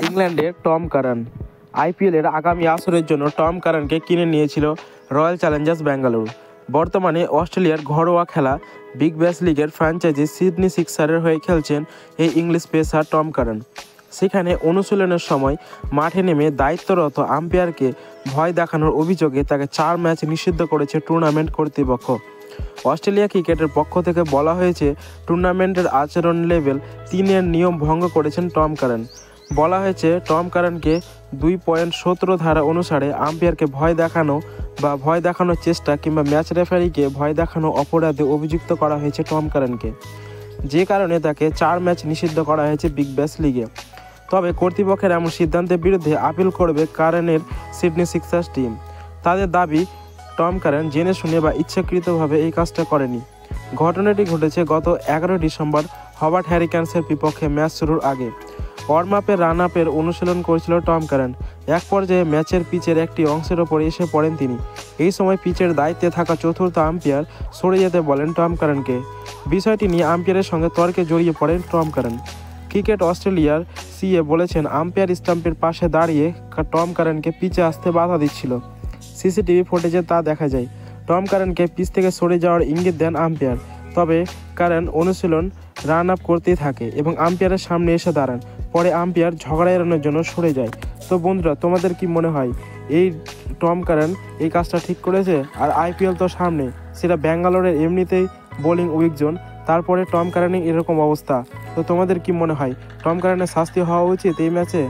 ইংল্যান্ডের টম কারান। আইপিএলের আগামী আসরের জন্য টম কারানকে কিনে নিয়েছিল রয়্যাল চ্যালেঞ্জার্স ব্যাঙ্গালুরু। বর্তমানে অস্ট্রেলিয়ার ঘরোয়া খেলা বিগ ব্যাশ লিগের ফ্র্যাঞ্চাইজি সিডনি সিক্সারের হয়ে খেলছেন এই ইংলিশ পেসার টম কারান। সেখানে অনুশীলনের সময় মাঠে নেমে দায়িত্বরত আম্পায়ারকে ভয় দেখানোর অভিযোগে তাকে 4 ম্যাচ নিষিদ্ধ করেছে টুর্নামেন্ট কর্তৃপক্ষ। অস্ট্রেলিয়া ক্রিকেটের পক্ষ থেকে বলা হয়েছে, টুর্নামেন্টের আচরণ লেভেল 3-এর নিয়ম ভঙ্গ করেছেন টম কারান। বলা হয়েছে, টম কারানকে 2.17 ধারা অনুসারে আম্পায়ারকে ভয় দেখানো বা ভয় দেখানোর চেষ্টা কিংবা ম্যাচ রেফারিকে ভয় দেখানো অপরাধে অভিযুক্ত করা হয়েছে টম কারানকে, যে কারণে তাকে 4 ম্যাচ নিষিদ্ধ করা হয়েছে বিগ ব্যাশ লিগে। তবে কর্তৃপক্ষের এমন সিদ্ধান্তের বিরুদ্ধে আপিল করবে কারানের সিডনি সিক্সার্স টিম। তাদের দাবি, টম কারান জেনে শুনে বা ইচ্ছাকৃতভাবে এই কাজটা করেনি। ঘটনাটি ঘটেছে গত 11 ডিসেম্বর হবার্ট হ্যারিকেন্সের বিপক্ষে ম্যাচ শুরুর আগে। ওয়ার্ম আপের রান আপের অনুশীলন করেছিল টম কারান। এক পর্যায়ে ম্যাচের পিচের একটি অংশের ওপর এসে পড়েন তিনি। এই সময় পিচের দায়িত্বে থাকা চতুর্থ আম্পায়ার সরে যেতে বলেন টম কারানকে। বিষয়টি নিয়ে আম্পায়ারের সঙ্গে তর্কে জড়িয়ে পড়েন টম কারান। ক্রিকেট অস্ট্রেলিয়ার সিএ বলেছেন, আম্পায়ার স্টাম্পের পাশে দাঁড়িয়ে টম কারানকে পিচে আসতে বাধা দিচ্ছিল। সিসিটিভি ফুটেজে তা দেখা যায়। টম কারানকে পিচ থেকে সরে যাওয়ার ইঙ্গিত দেন আম্পায়ার। তবে কারান অনুশীলন রান আপ করতেই থাকে এবং আম্পায়ারের সামনে এসে দাঁড়ান। পরে আম্পায়ার ঝগড়া এড়ানোর জন্য সরে যায়। তো বন্ধুরা, তোমাদের কি মনে হয় এই টম কারান এই কাজটা ঠিক করেছে? আর আইপিএল তো সামনে, সেটা ব্যাঙ্গালোরের এমনিতেই বোলিং উইক জোন, তারপরে টম কারানের এরকম অবস্থা। তো তোমাদের কি মনে হয় টম কারানের শাস্তি হওয়া উচিত এই ম্যাচে?